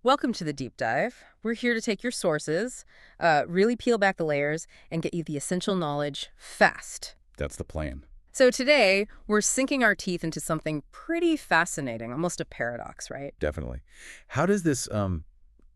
Welcome to the deep dive. We're here to take your sources, really peel back the layers, and get you the essential knowledge fast. That's the plan. So today, we're sinking our teeth into something pretty fascinating, almost a paradox, right? Definitely. How does this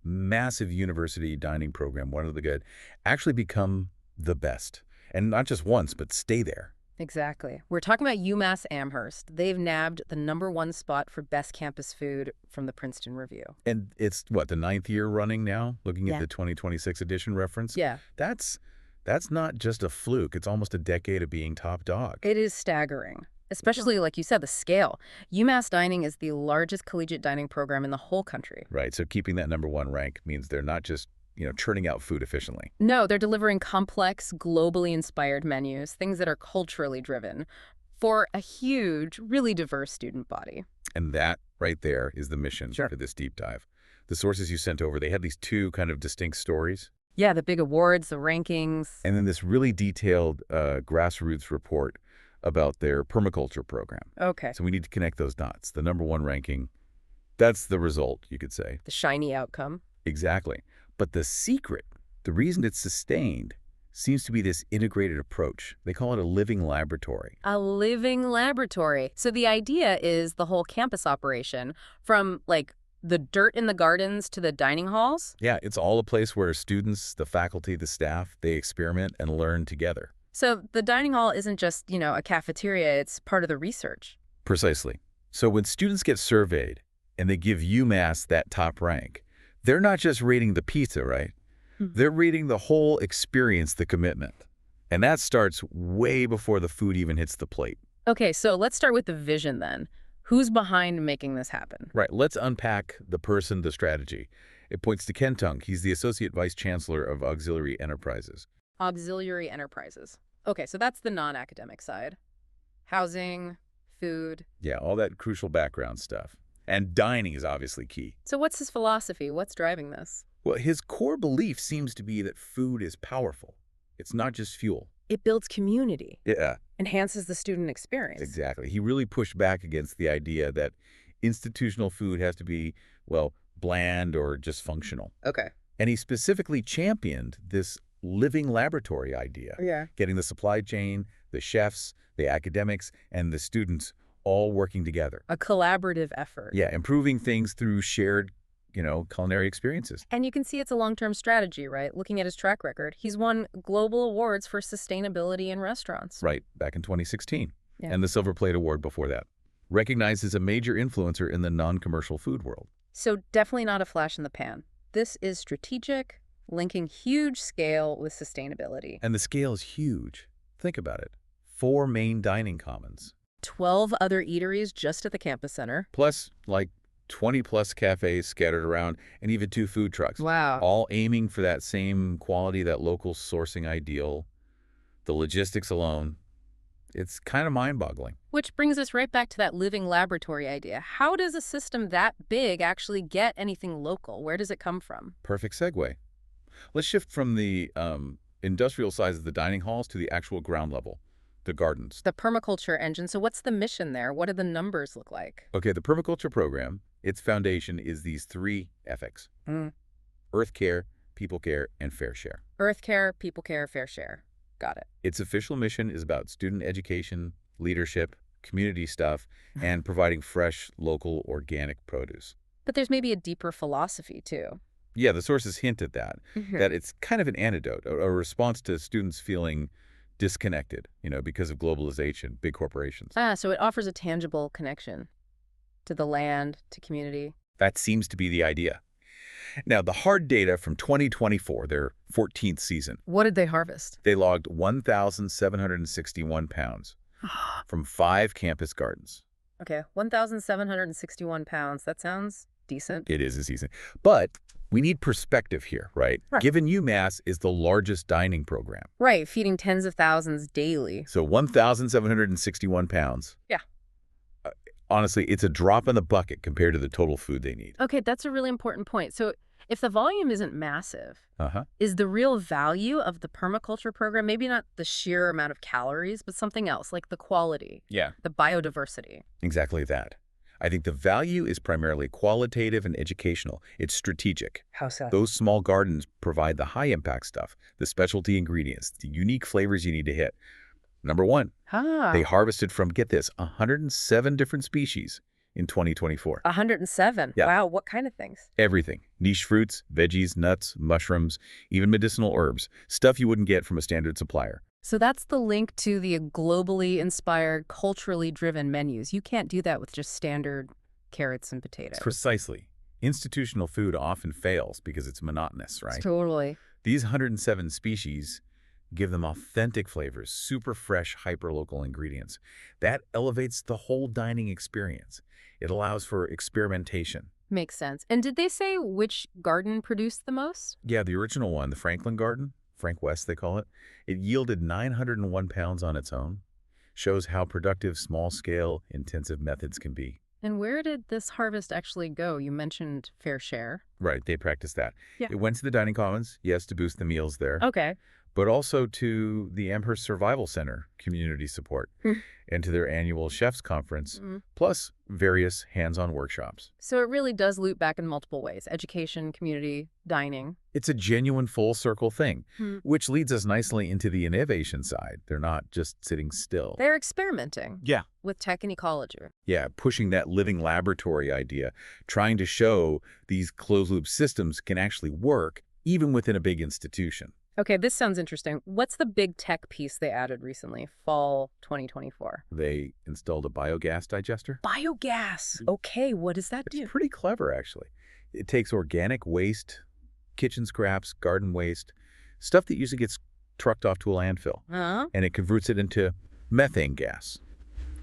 massive university dining program, one of the good, actually become the best? And not just once, but stay there. Exactly. We're talking about UMass Amherst. They've nabbed the #1 spot for best campus food from the Princeton Review. And it's, what, the 9th year running now? Looking at Yeah. the 2026 edition reference? Yeah, That's not just a fluke. It's almost a decade of being top dog. it is staggering, especially, like you said, the scale. UMass Dining is the largest collegiate dining program in the whole country. Right, so keeping that #1 rank means they're not just, churning out food efficiently. No, they're delivering complex, globally inspired menus, things that are culturally driven, for a huge, really diverse student body. And that right there is the mission Sure. for this deep dive. The sources you sent over, they had these two kind of distinct stories. Yeah, the big awards, the rankings. And then this really detailed grassroots report about their permaculture program. Okay, So we need to connect those dots. The #1 ranking, that's the result, you could say. the shiny outcome. Exactly. But the secret, the reason it's sustained, seems to be this integrated approach. They call it a living laboratory. A living laboratory. So the idea is the whole campus operation, from, like, the dirt in the gardens to the dining halls. Yeah, it's all a place where students, the faculty, the staff, they experiment and learn together. So the dining hall isn't just, a cafeteria, it's part of the research. Precisely. So when students get surveyed and they give UMass that top rank, they're not just rating the pizza, right? They're rating the whole experience, the commitment. And that starts way before the food even hits the plate. Okay, so let's start with the vision then. Who's behind making this happen? Right, let's unpack the person, the strategy. It points to Ken Tung. He's the Associate Vice Chancellor of Auxiliary Enterprises. Auxiliary enterprises. Okay, so that's the non-academic side. Housing, food. Yeah, all that crucial background stuff. And dining is obviously key. So what's his philosophy? What's driving this? Well, his core belief seems to be that food is powerful. It's not just fuel. It builds community, Yeah, enhances the student experience. exactly. He really pushed back against the idea that institutional food has to be, well, bland or just functional. Okay. And he specifically championed this living laboratory idea, Yeah. getting the supply chain, the chefs, the academics, and the students all working together. A collaborative effort. Yeah, improving things through shared, culinary experiences. And you can see it's a long-term strategy, right? Looking at his track record, he's won global awards for sustainability in restaurants. Right, back in 2016. Yeah. And the Silver Plate Award before that. Recognized as a major influencer in the non-commercial food world. So definitely not a flash in the pan. This is strategic, linking huge scale with sustainability. And the scale is huge. Think about it. 4 main dining commons, 12 other eateries just at the campus center. plus like 20-plus cafes scattered around, and even 2 food trucks. Wow. All aiming for that same quality, that local sourcing ideal. The logistics alone, it's kind of mind-boggling. Which brings us right back to that living laboratory idea. How does a system that big actually get anything local? Where does it come from? Perfect segue. Let's shift from the industrial size of the dining halls to the actual ground level, the gardens. The permaculture engine. So what's the mission there? What do the numbers look like? Okay, the permaculture program, its foundation is these 3 ethics. Earth care, people care, and fair share. Earth care, people care, fair share. Got it. Its official mission is about student education, leadership, community stuff, and providing fresh, local, organic produce. But there's maybe a deeper philosophy, too. Yeah, the sources hint at that, that it's kind of an antidote, a response to students feeling disconnected, because of globalization, big corporations. So it offers a tangible connection to the land, to community. That seems to be the idea. Now, the hard data from 2024, their 14th season, What did they harvest? they logged 1,761 pounds from 5 campus gardens. Okay, 1,761 pounds. That sounds decent. It is a season. But we need perspective here, right? Right. Given UMass is the largest dining program. Right, feeding tens of thousands daily. So 1,761 pounds. Yeah. Honestly, it's a drop in the bucket compared to the total food they need. Okay, that's a really important point. So if the volume isn't massive, Uh-huh. is the real value of the permaculture program maybe not the sheer amount of calories, but something else, like the quality, Yeah, the biodiversity? exactly that. I think the value is primarily qualitative and educational. It's strategic. How so? Those small gardens provide the high-impact stuff, the specialty ingredients, the unique flavors you need to hit. Number one, they Ah, harvested from, get this, 107 different species in 2024. 107. Yeah, Wow, what kind of things? everything. Niche fruits, veggies, nuts, mushrooms, even medicinal herbs. Stuff you wouldn't get from a standard supplier. So that's the link to the globally inspired, culturally driven menus. You can't do that with just standard carrots and potatoes. Precisely. Institutional food often fails because it's monotonous, right? Totally. These 107 species give them authentic flavors, super fresh, hyper-local ingredients. That elevates the whole dining experience. It allows for experimentation. Makes sense. And did they say which garden produced the most? Yeah, the original one, the Franklin Garden, Frank West they call it, it yielded 901 pounds on its own. Shows how productive small-scale, intensive methods can be. And where did this harvest actually go? You mentioned fair share. Right, they practiced that. Yeah. It went to the dining commons, yes, to boost the meals there, Okay. but also to the Amherst Survival Center community support and to their annual chefs conference, plus various hands-on workshops. So it really does loop back in multiple ways: education, community, dining. It's a genuine full-circle thing, Hmm. which leads us nicely into the innovation side. They're not just sitting still. They're experimenting Yeah. with tech and ecology. Yeah, pushing that living laboratory idea, trying to show these closed-loop systems can actually work even within a big institution. Okay, this sounds interesting. What's the big tech piece they added recently, fall 2024? They installed a biogas digester. Biogas. Okay, what does that It's do? pretty clever, actually. It takes organic waste, kitchen scraps, garden waste, stuff that usually gets trucked off to a landfill, Huh? and it converts it into methane gas,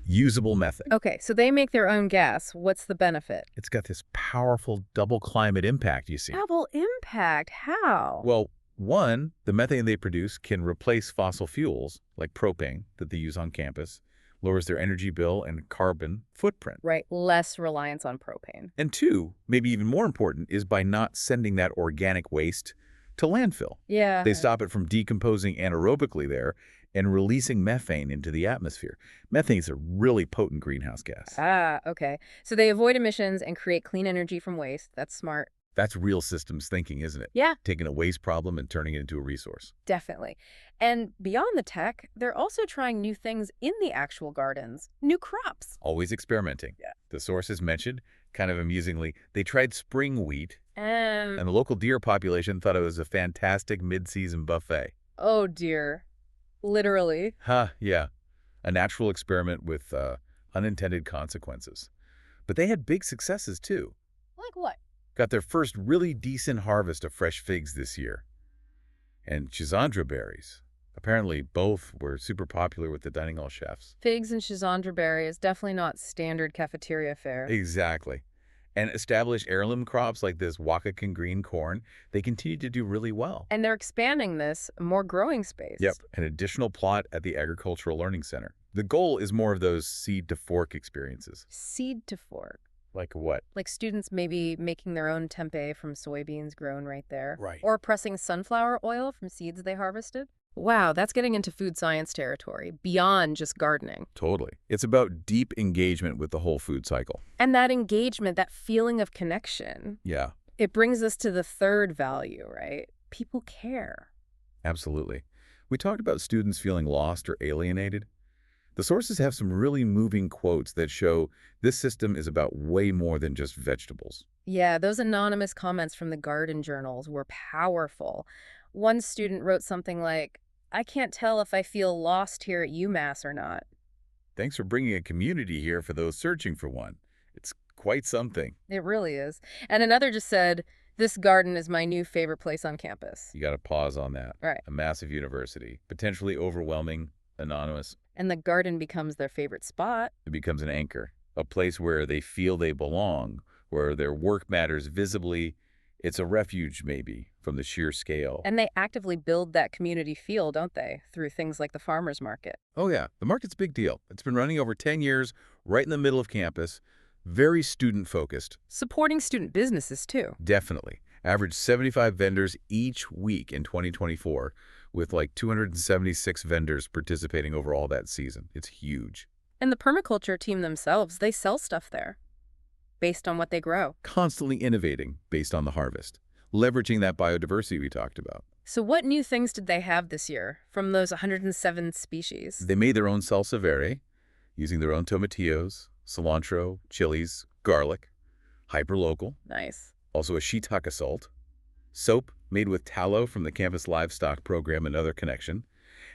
usable methane. Okay, so they make their own gas. What's the benefit? It's got this powerful double climate impact, you see. Double impact. How? Well, one, the methane they produce can replace fossil fuels like propane that they use on campus, lowers their energy bill and carbon footprint. Right, less reliance on propane. And two, maybe even more important, is by not sending that organic waste to landfill. Yeah. They stop it from decomposing anaerobically there and releasing methane into the atmosphere. Methane is a really potent greenhouse gas. Ah, okay. So they avoid emissions and create clean energy from waste. That's smart. That's real systems thinking, isn't it? Yeah, Taking a waste problem and turning it into a resource. definitely. And beyond the tech, they're also trying new things in the actual gardens, new crops. Always experimenting. Yeah. The sources mentioned, kind of amusingly, they tried spring wheat, And, and the local deer population thought it was a fantastic mid-season buffet. oh dear, literally. Yeah. A natural experiment with unintended consequences. But they had big successes, too. Like what? Got their first really decent harvest of fresh figs this year. And Chisandra berries. Apparently, both were super popular with the dining hall chefs. Figs and Chisandra berries, definitely not standard cafeteria fare. Exactly. And established heirloom crops like this Wakakan green corn, they continue to do really well. And they're expanding this, more growing space. Yep, an additional plot at the Agricultural Learning Center. The goal is more of those seed-to-fork experiences. Seed to fork. Like what? Like students maybe making their own tempeh from soybeans grown right there. Right. Or pressing sunflower oil from seeds they harvested. Wow, that's getting into food science territory, beyond just gardening. Totally. It's about deep engagement with the whole food cycle. And that engagement, that feeling of connection, Yeah, it brings us to the third value, right? People care. absolutely. We talked about students feeling lost or alienated. The sources have some really moving quotes that show this system is about way more than just vegetables. Yeah, those anonymous comments from the garden journals were powerful. One student wrote something like, "I can't tell if I feel lost here at UMass or not." Thanks for bringing a community here for those searching for one. It's quite something. It really is. And another just said, "This garden is my new favorite place on campus." You got to pause on that. Right. A massive university, potentially overwhelming, anonymous. And the garden becomes their favorite spot. It becomes an anchor, a place where they feel they belong, where their work matters visibly. It's a refuge, maybe, from the sheer scale. And they actively build that community feel, don't they, through things like the farmers market. Oh, yeah. The market's a big deal. It's been running over 10 years, right in the middle of campus, very student-focused. Supporting student businesses, too. Definitely. Average 75 vendors each week in 2024, with like 276 vendors participating over all that season. It's huge. And the permaculture team themselves, they sell stuff there. based on what they grow. Constantly innovating based on the harvest, leveraging that biodiversity we talked about. So what new things did they have this year from those 107 species? They made their own salsa verde, using their own tomatillos, cilantro, chilies, garlic, hyperlocal, Nice. also a shiitake salt, soap made with tallow from the campus livestock program, another connection,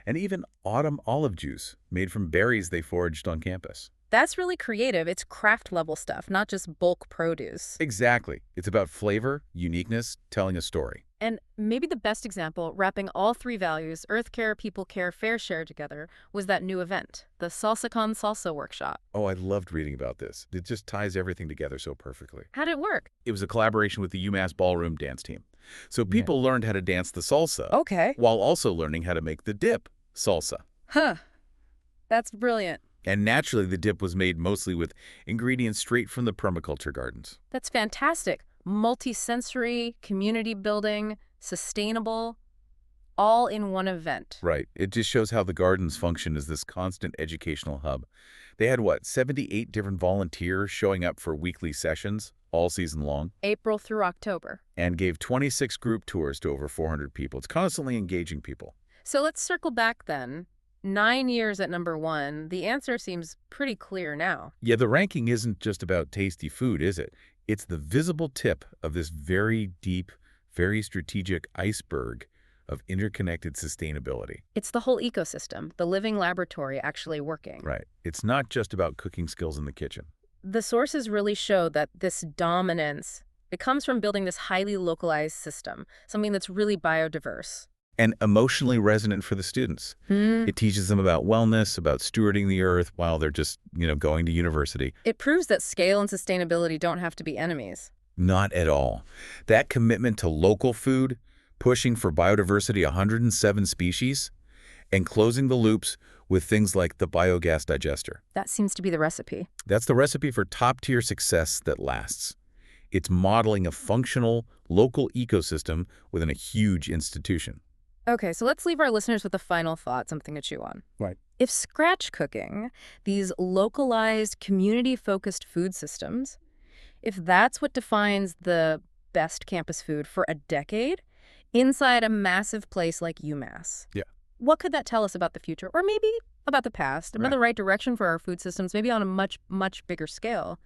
and even autumn olive juice made from berries they foraged on campus. That's really creative. It's craft-level stuff, not just bulk produce. Exactly. It's about flavor, uniqueness, telling a story. And maybe the best example, wrapping all three values, earth care, people care, fair share together, was that new event, the SalsaCon Salsa Workshop. Oh, I loved reading about this. It just ties everything together so perfectly. How'd it work? It was a collaboration with the UMass ballroom dance team. So people learned how to dance the salsa Okay. while also learning how to make the dip salsa. Huh. That's brilliant. And naturally, the dip was made mostly with ingredients straight from the permaculture gardens. That's fantastic. Multi-sensory, community building, sustainable, all in one event. Right. It just shows how the gardens function as this constant educational hub. They had, 78 different volunteers showing up for weekly sessions all season long April through October. and gave 26 group tours to over 400 people. It's constantly engaging people. So let's circle back then. 9 years at #1, the answer seems pretty clear now. Yeah, the ranking isn't just about tasty food, is it? It's the visible tip of this very deep, very strategic iceberg of interconnected sustainability. It's the whole ecosystem, the living laboratory actually working. Right. It's not just about cooking skills in the kitchen. The sources really show that this dominance, it comes from building this highly localized system, something that's really biodiverse. And emotionally resonant for the students. It teaches them about wellness, about stewarding the earth while they're just, going to university. It proves that scale and sustainability don't have to be enemies. Not at all. That commitment to local food, pushing for biodiversity 107 species, and closing the loops with things like the biogas digester. That seems to be the recipe. That's the recipe for top-tier success that lasts. It's modeling a functional, local ecosystem within a huge institution. Okay, so let's leave our listeners with a final thought, something to chew on. Right. If scratch cooking, these localized, community-focused food systems, if that's what defines the best campus food for a decade, inside a massive place like UMass, Yeah. what could that tell us about the future? Or maybe about the past, about Right. the right direction for our food systems, maybe on a much, much bigger scale?